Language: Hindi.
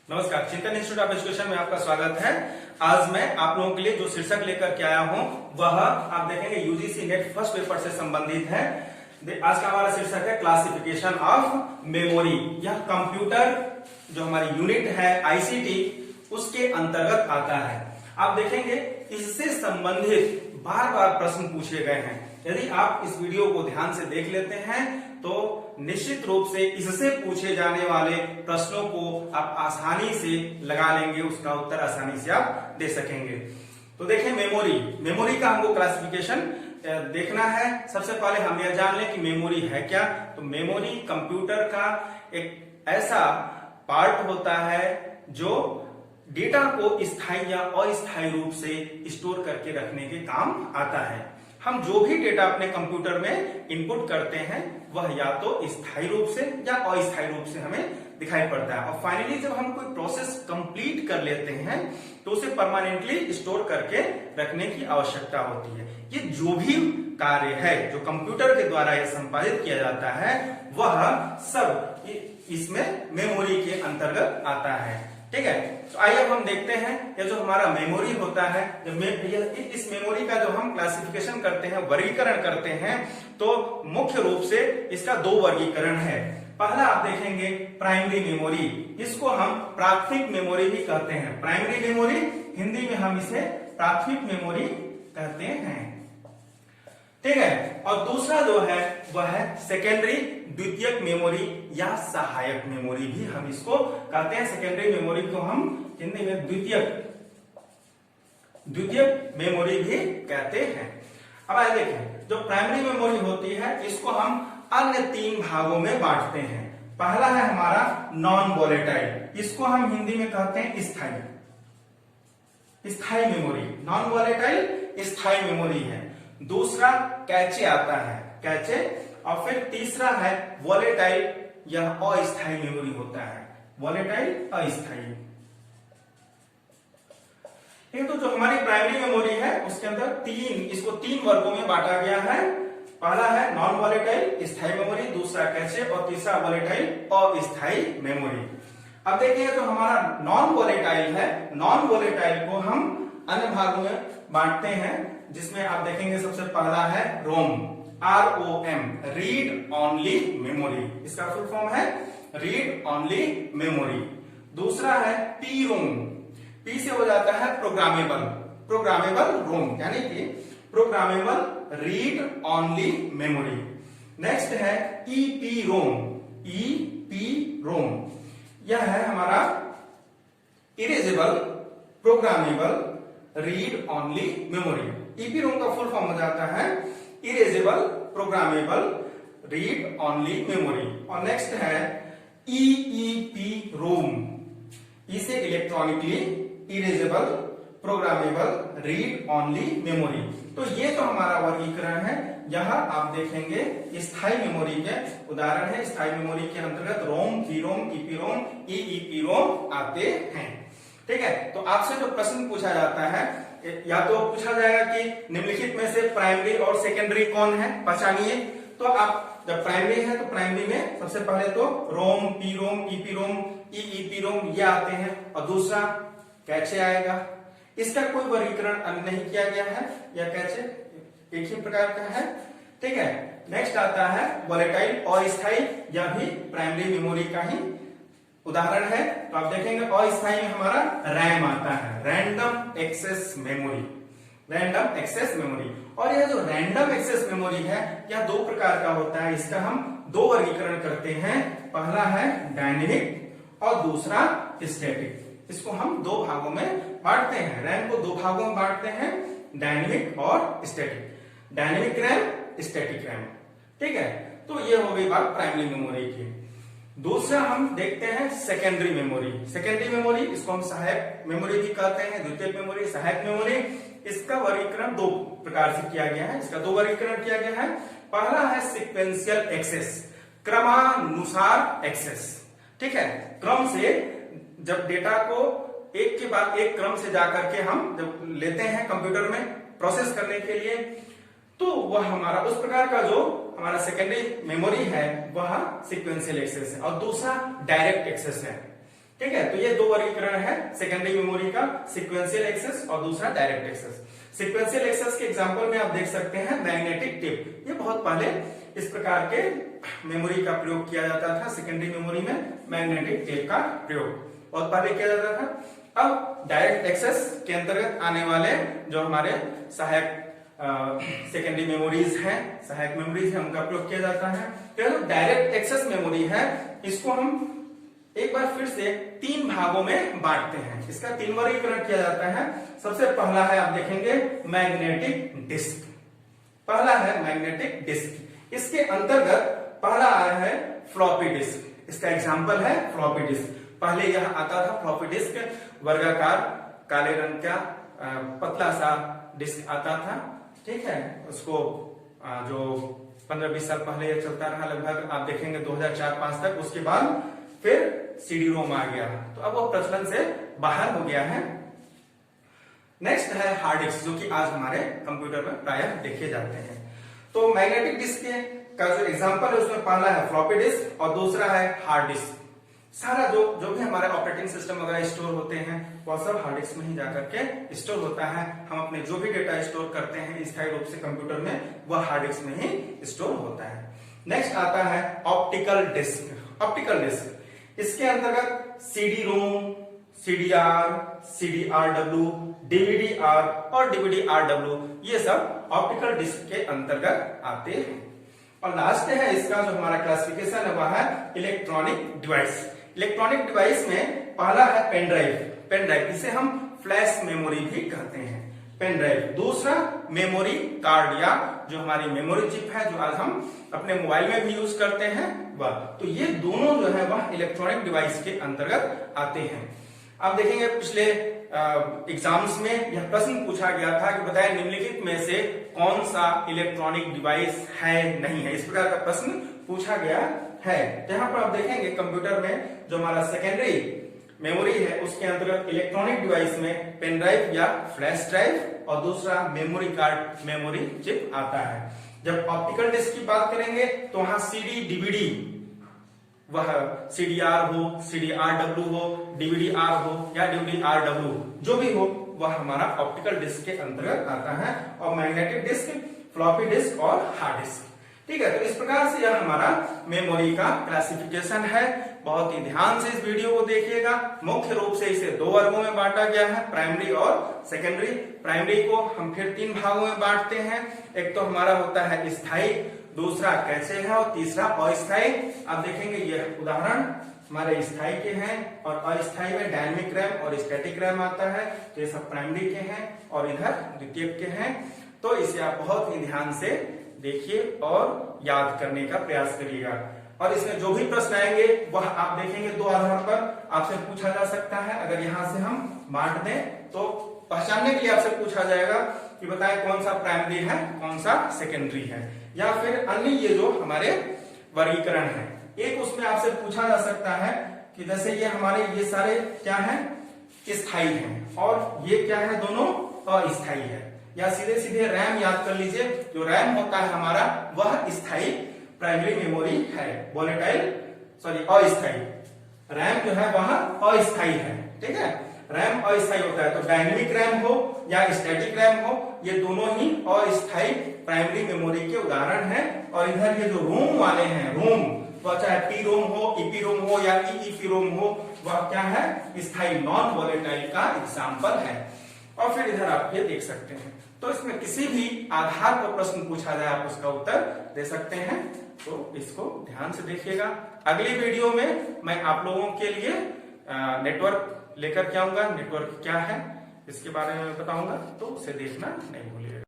नमस्कार, चिंतन इंस्टीट्यूट ऑफ एजुकेशन में आपका स्वागत है। आज मैं आप लोगों के लिए जो शीर्षक लेकर के आया हूं वह आप देखेंगे यूजीसी नेट फर्स्ट पेपर से संबंधित है। आज का हमारा शीर्षक है क्लासिफिकेशन ऑफ मेमोरी। यह कंप्यूटर जो हमारी यूनिट है आईसीटी उसके अंतर्गत आता है। आप देखेंगे इससे संबंधित बार बार प्रश्न पूछे गए हैं। यदि आप इस वीडियो को ध्यान से देख लेते हैं तो निश्चित रूप से इससे पूछे जाने वाले प्रश्नों को आप आसानी से लगा लेंगे, उसका उत्तर आसानी से आप दे सकेंगे। तो देखिए मेमोरी का हमको क्लासिफिकेशन देखना है। सबसे पहले हम यह जान लें कि मेमोरी है क्या। तो मेमोरी कंप्यूटर का एक ऐसा पार्ट होता है जो डेटा को स्थायी या अस्थायी रूप से स्टोर करके रखने के काम आता है। हम जो भी डेटा अपने कंप्यूटर में इनपुट करते हैं वह या तो स्थायी रूप से या अस्थायी रूप से हमें दिखाई पड़ता है, और फाइनली जब हम कोई प्रोसेस कंप्लीट कर लेते हैं तो उसे परमानेंटली स्टोर करके रखने की आवश्यकता होती है। ये जो भी कार्य है जो कंप्यूटर के द्वारा यह संपादित किया जाता है वह सब इसमें मेमोरी के अंतर्गत आता है। ठीक है, तो आइए अब हम देखते हैं ये जो हमारा मेमोरी होता है, इस मेमोरी का जो हम क्लासिफिकेशन करते हैं, वर्गीकरण करते हैं, तो मुख्य रूप से इसका दो वर्गीकरण है। पहला आप देखेंगे प्राइमरी मेमोरी, इसको हम प्राथमिक मेमोरी भी कहते हैं। प्राइमरी मेमोरी हिंदी में हम इसे प्राथमिक मेमोरी कहते हैं। ठीक है, और दूसरा जो है वह है सेकेंडरी द्वितीयक मेमोरी या सहायक मेमोरी भी हम इसको कहते हैं। सेकेंडरी मेमोरी को हम हिंदी में द्वितीयक मेमोरी भी कहते हैं। अब आइए देखें, जो प्राइमरी मेमोरी होती है इसको हम अन्य तीन भागों में बांटते हैं। पहला है हमारा नॉन वॉलेटाइल, इसको हम हिंदी में कहते हैं स्थायी मेमोरी। नॉन वॉलेटाइल स्थायी मेमोरी है। दूसरा कैचे आता है, कैचे, और फिर तीसरा है वॉलेटाइल या अस्थायी मेमोरी होता है, वॉलेटाइल अस्थायी। तो जो हमारी प्राइमरी मेमोरी है उसके अंदर इसको तीन वर्गों में बांटा गया है। पहला है नॉन वॉलेटाइल स्थायी मेमोरी, दूसरा कैचे और तीसरा वॉलेटाइल अस्थायी मेमोरी। अब देखिए जो हमारा नॉन वॉलेटाइल है, नॉन वॉलेटाइल को हम अन्य भागों में बांटते हैं, जिसमें आप देखेंगे सबसे पहला है रोम, ROM, रीड ओनली मेमोरी। इसका फुल फॉर्म है रीड ओनली मेमोरी। दूसरा है PROM, P से हो जाता है प्रोग्रामेबल रोम, यानी कि programmable read only memory. Next है EPROM, यह है हमारा erasable programmable read only memory. EPROM का फुल फॉर्म हो जाता है erasable programmable read only memory. और नेक्स्ट है EEPROM, इसे electronically erasable programmable read only memory. तो ये तो हमारा वर्गीकरण है। यहां आप देखेंगे स्थायी मेमोरी के उदाहरण है। स्थायी मेमोरी के अंतर्गत रोम, PROM, EPROM, EEPROM आते हैं। ठीक है, तो आपसे जो प्रश्न पूछा जाता है या तो पूछा जाएगा कि निम्नलिखित में से प्राइमरी और सेकेंडरी कौन है, पहचानिए। तो आप जब प्राइमरी है तो प्राइमरी में सबसे पहले तो रोम, PROM, EPROM, EEPROM ये आते हैं, और दूसरा कैचे आएगा। इसका कोई वर्गीकरण नहीं किया गया है, यह कैचे एक ही प्रकार का है। ठीक है, नेक्स्ट आता है वॉलेटाइल अस्थायी, यह भी प्राइमरी मेमोरी का ही उदाहरण है। तो आप देखेंगे अस्थायी में हमारा रैम आता है, random access memory, random access memory. और यह जो रैंडम एक्सेस मेमोरी है यह दो प्रकार का होता है। इसका हम दो वर्गीकरण करते हैं। पहला है डायनेमिक और दूसरा स्टैटिक। इसको हम दो भागों में बांटते हैं। रैम को दो भागों में बांटते हैं, डायनेमिक और static. Dynamic RAM, static RAM. ठीक है, तो ये हो गई बात प्राइमरी मेमोरी की। दूसरा हम देखते हैं सेकेंडरी मेमोरी। सेकेंडरी मेमोरी इसको हम सहायक मेमोरी भी कहते हैं, द्वितीयक मेमोरी, सहायक मेमोरी। इसका वर्गीकरण दो प्रकार से किया गया है। इसका दो वर्गीकरण किया गया है। पहला है सिक्वेंशियल एक्सेस, क्रमानुसार एक्सेस। ठीक है, क्रम से जब डेटा को एक के बाद एक क्रम से जाकर के हम जब लेते हैं कंप्यूटर में प्रोसेस करने के लिए, तो वह हमारा उस प्रकार का जो हमारा सेकेंडरी मेमोरी है वह सीक्वेंशियल एक्सेस है, और दूसरा डायरेक्ट एक्सेस है। ठीक है, तो ये दो वर्गीकरण है सेकेंडरी मेमोरी का, सीक्वेंशियल एक्सेस और दूसरा डायरेक्ट एक्सेस। सीक्वेंशियल एक्सेस के एग्जांपल में आप देख सकते हैं मैग्नेटिक टेप। ये बहुत पहले इस प्रकार के मेमोरी का प्रयोग किया जाता था, सेकेंडरी मेमोरी में मैग्नेटिक टेप का प्रयोग बहुत पहले किया जाता था। अब डायरेक्ट एक्सेस के अंतर्गत आने वाले जो हमारे सहायक सेकेंडरी मेमोरीज हैं, सहायक मेमोरीज हैं, उनका प्रयोग किया जाता है। तो डायरेक्ट एक्सेस मेमोरी है, इसको हम एक बार फिर से तीन भागों में बांटते हैं। इसका तीन वर्गीकरण किया जाता है। सबसे पहला है, आप देखेंगे मैग्नेटिक डिस्क। पहला है मैग्नेटिक डिस्क। इसके अंतर्गत पहला आया है फ्लॉपी डिस्क। इसका एग्जांपल है फ्लॉपी डिस्क। पहले यह आता था फ्लॉपी डिस्क, वर्गाकार काले रंग का पतला सा डिस्क आता था। ठीक है, उसको जो 15-20 साल पहले यह चलता रहा लगभग, आप देखेंगे 2004-5 तक। उसके बाद फिर सीडी रोम आ गया, तो अब वो प्रचलन से बाहर हो गया है। नेक्स्ट है हार्ड डिस्क, जो कि आज हमारे कंप्यूटर में प्रायः देखे जाते हैं। तो मैग्नेटिक डिस्क का जो एग्जांपल है उसमें पहला है फ्लॉपी डिस्क और दूसरा है हार्ड डिस्क। सारा जो भी हमारे ऑपरेटिंग सिस्टम वगैरह स्टोर होते हैं वह सब हार्ड डिस्क में ही जाकर के स्टोर होता है। हम अपने जो भी डेटा स्टोर करते हैं स्थायी रूप से कंप्यूटर में, वह हार्ड डिस्क में ही स्टोर होता है। नेक्स्ट आता है ऑप्टिकल डिस्क। ऑप्टिकल डिस्क, इसके अंतर्गत सीडी रोम, सीडीआर, सीडीआरडब्ल्यू, डीवीडीआर और डीवीडीआरडब्ल्यू, ये सब ऑप्टिकल डिस्क के अंतर्गत आते हैं। और लास्ट है इसका जो हमारा क्लासिफिकेशन है वह है इलेक्ट्रॉनिक डिवाइस। इलेक्ट्रॉनिक डिवाइस में पहला है पेन ड्राइव। पेन ड्राइव, इसे हम फ्लैश मेमोरी भी कहते हैं, पेन ड्राइव। दूसरा मेमोरी कार्ड, या जो हमारी मेमोरी चिप है जो आज हम अपने मोबाइल में भी यूज करते हैं वह। तो ये दोनों जो है वह इलेक्ट्रॉनिक डिवाइस के अंतर्गत आते हैं। आप देखेंगे पिछले एग्जाम्स में यह प्रश्न पूछा गया था कि बताएं निम्नलिखित में से कौन सा इलेक्ट्रॉनिक डिवाइस है नहीं है, इस प्रकार का प्रश्न पूछा गया है। यहाँ पर आप देखेंगे कंप्यूटर में जो हमारा सेकेंडरी मेमोरी है उसके अंतर्गत इलेक्ट्रॉनिक डिवाइस में पेन ड्राइव या फ्लैश ड्राइव और दूसरा मेमोरी कार्ड, मेमोरी चिप आता है। जब ऑप्टिकल डिस्क की बात करेंगे तो वहां सीडी, डीवीडी, वह सीडीआर हो, सीडीआरडब्ल्यू हो, डीवीडीआर हो या डीवीडीआरडब्ल्यू, जो भी हो वह हमारा ऑप्टिकल डिस्क के अंतर्गत आता है। और मैग्नेटिक डिस्क, फ्लॉपी डिस्क और हार्ड डिस्क। ठीक है, तो इस प्रकार से यह हमारा मेमोरी का क्लासिफिकेशन है। बहुत ही ध्यान से इस वीडियो को देखिएगा। मुख्य रूप से इसे दो वर्गों में बांटा गया है, प्राइमरी और सेकेंडरी। प्राइमरी को हम फिर तीन भागों में बांटते हैं। एक तो हमारा होता है स्थायी, दूसरा कैसे है और तीसरा अस्थायी। आप देखेंगे यह उदाहरण हमारे स्थायी के हैं और अस्थायी में डायनेमिक रैम और स्टैटिक रैम आता है। तो ये सब प्राइमरी के हैं और इधर द्वितीयक के हैं। तो इसे आप बहुत ही ध्यान से देखिए और याद करने का प्रयास करिएगा। और इसमें जो भी प्रश्न आएंगे वह आप देखेंगे दो आधार पर आपसे पूछा जा सकता है। अगर यहाँ से हम बांट दें तो पहचानने के लिए आपसे पूछा जाएगा कि बताएं कौन सा प्राइमरी है, कौन सा सेकेंडरी है, या फिर अन्य ये जो हमारे वर्गीकरण है। एक उसमें आपसे पूछा जा सकता है कि जैसे ये हमारे ये सारे क्या है, स्थायी हैं और ये क्या है, दोनों अस्थायी है। या सीधे सीधे रैम याद कर लीजिए, जो रैम होता है हमारा वह स्थायी प्राइमरी मेमोरी है, अस्थायी। रैम जो है वह अस्थायी है। ठीक है, रैम अस्थायी होता है। तो डायनेमिक रैम हो या स्टैटिक रैम हो, ये दोनों ही अस्थायी प्राइमरी मेमोरी के उदाहरण हैं। और इधर ये जो रोम वाले हैं, रोम, वह चाहे पी रोम हो, ईपी रोम हो या ईईपी रोम हो, वह क्या है, स्थायी नॉन वोलेटाइल का एग्जाम्पल है। और फिर इधर आप ये देख सकते हैं। तो इसमें किसी भी आधार पर प्रश्न पूछा जाए आप उसका उत्तर दे सकते हैं। तो इसको ध्यान से देखिएगा। अगली वीडियो में मैं आप लोगों के लिए नेटवर्क लेकर के आऊंगा। नेटवर्क क्या है इसके बारे में बताऊंगा, तो उसे देखना नहीं भूलिएगा।